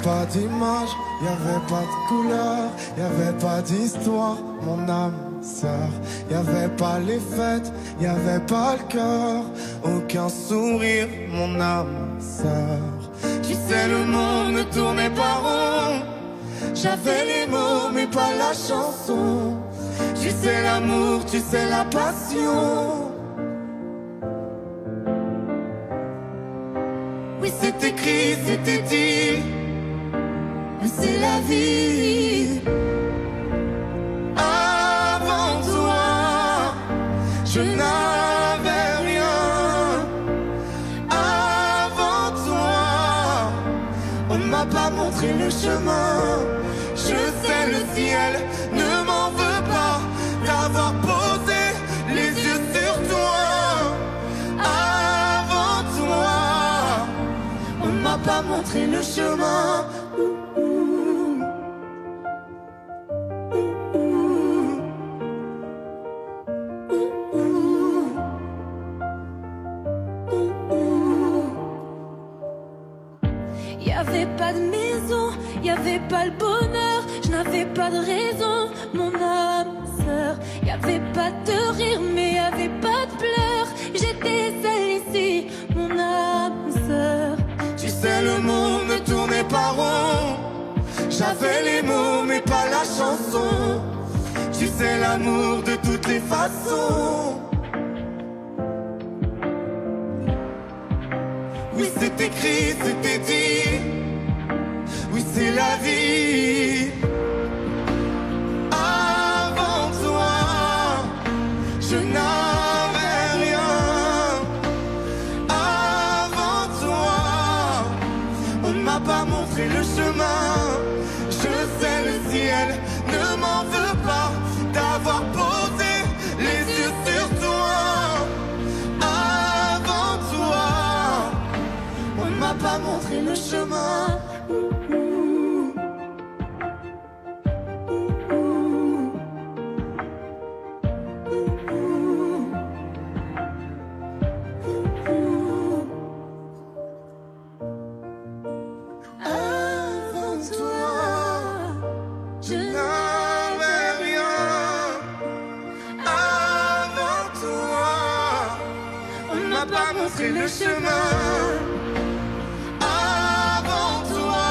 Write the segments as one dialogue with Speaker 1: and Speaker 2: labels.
Speaker 1: pas d'image, y'avait pas de couleur, y'avait pas d'histoire, mon âme sœur. Y'avait pas les fêtes, y'avait pas le cœur, aucun sourire, mon âme sœur. Tu sais, le monde ne tournait pas rond. J'avais les mots, mais pas la chanson. Tu sais l'amour, tu sais la passion. Oui, c'est écrit, c'était dit, mais c'est la vie. Avant toi, je n'avais rien. Avant toi, on ne m'a pas montré le chemin. Je sais, le ciel ne m'en veut pas d'avoir posé les yeux sur toi. Avant toi, on ne m'a pas montré le chemin.
Speaker 2: Y'avait pas de maison, y'avait pas le bonheur, je n'avais pas de raison, mon âme sœur. Y'avait pas de rire, mais y'avait pas de pleurs. J'étais seule ici, mon âme sœur.
Speaker 1: Tu sais, le monde ne tournait pas rond. J'avais les mots, mais pas la chanson. Tu sais, l'amour de toutes les façons. Oui, c'est écrit, c'était dit. Oui, c'est la vie. Avant toi, je n'avais rien. Avant toi, on ne m'a pas montré le chemin. Je sais, le ciel ne m'en veut pas d'avoir posé les yeux sur toi. Avant toi, on ne m'a pas montré le chemin. Avant toi, je n'avais rien. Avant toi, on ne m'a pas montré le chemin. Avant toi,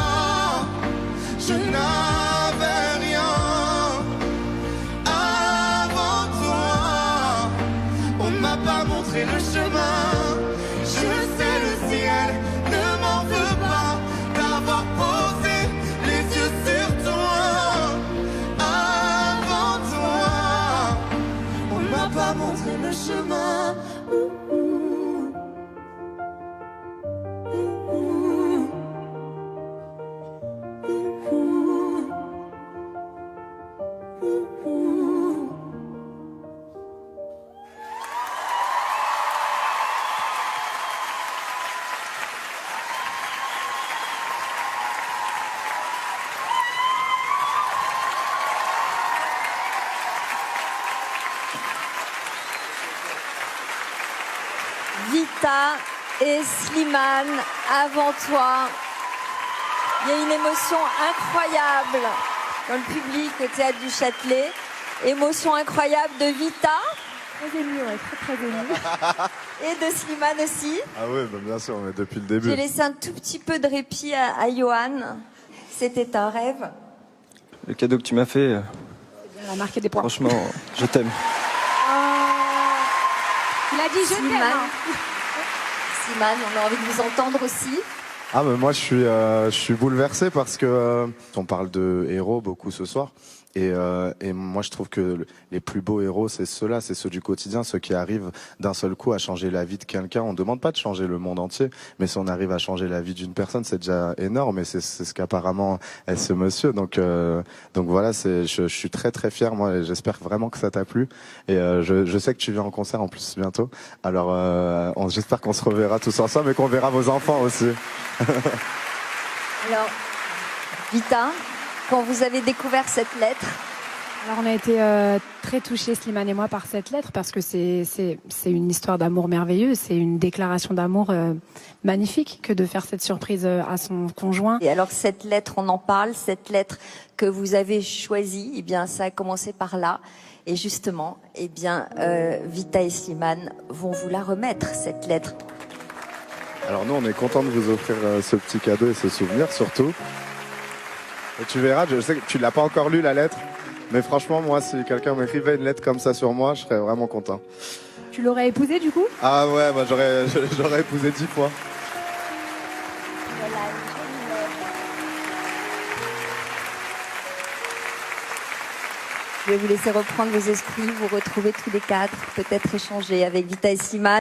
Speaker 1: je n'avais rien. Avant toi, on ne m'a pas montré le chemin. Je sais, le ciel ne m'en veut pas d'avoir posé les yeux sur toi. Avant toi, on ne m'a pas montré le chemin.
Speaker 3: Vita et Slimane, avant toi. Il y a une émotion incroyable dans le public au Théâtre du Châtelet. Émotion incroyable de Vita. Très émue, ouais, très émue. Et de Slimane aussi.
Speaker 4: Ah oui, bah bien sûr, mais depuis le début.
Speaker 3: J'ai laissé un tout petit peu de répit à Johan. C'était un rêve.
Speaker 5: Le cadeau que tu m'as fait,
Speaker 6: Elle a marqué des points.
Speaker 5: franchement, je t'aime.
Speaker 6: Il a dit je t'aime.
Speaker 3: Slimane, on a envie de vous entendre aussi.
Speaker 4: Ah mais moi je suis bouleversé parce que on parle de héros beaucoup ce soir et moi je trouve que les plus beaux héros c'est ceux-là, c'est ceux du quotidien, ceux qui arrivent d'un seul coup à changer la vie de quelqu'un. On demande pas de changer le monde entier, mais si on arrive à changer la vie d'une personne, c'est déjà énorme et c'est ce qu'apparemment est ce monsieur. Donc voilà, je suis très très fier moi et j'espère vraiment que ça t'a plu et je sais que tu viens en concert en plus bientôt. Alors j'espère qu'on se reverra tous ensemble et qu'on verra vos enfants aussi.
Speaker 3: Alors, Vita, quand vous avez découvert cette lettre,
Speaker 6: Alors on a été très touchés, Slimane et moi, par cette lettre parce que c'est une histoire d'amour merveilleuse, c'est une déclaration d'amour magnifique que de faire cette surprise à son conjoint.
Speaker 3: Et alors cette lettre, on en parle, cette lettre que vous avez choisie, eh bien ça a commencé par là. Et justement, eh bien Vita et Slimane vont vous la remettre, cette lettre.
Speaker 4: Alors nous, on est content de vous offrir ce petit cadeau et ce souvenir surtout. Et tu verras, je sais que tu l'as pas encore lu la lettre, mais franchement, moi, si quelqu'un m'écrivait une lettre comme ça sur moi, je serais vraiment content.
Speaker 6: Tu l'aurais épousé du coup?
Speaker 4: Ah ouais, bah j'aurais épousé 10 fois.
Speaker 3: Je vais vous laisser reprendre vos esprits, vous retrouver tous les quatre, peut-être échanger avec Vita et Slimane.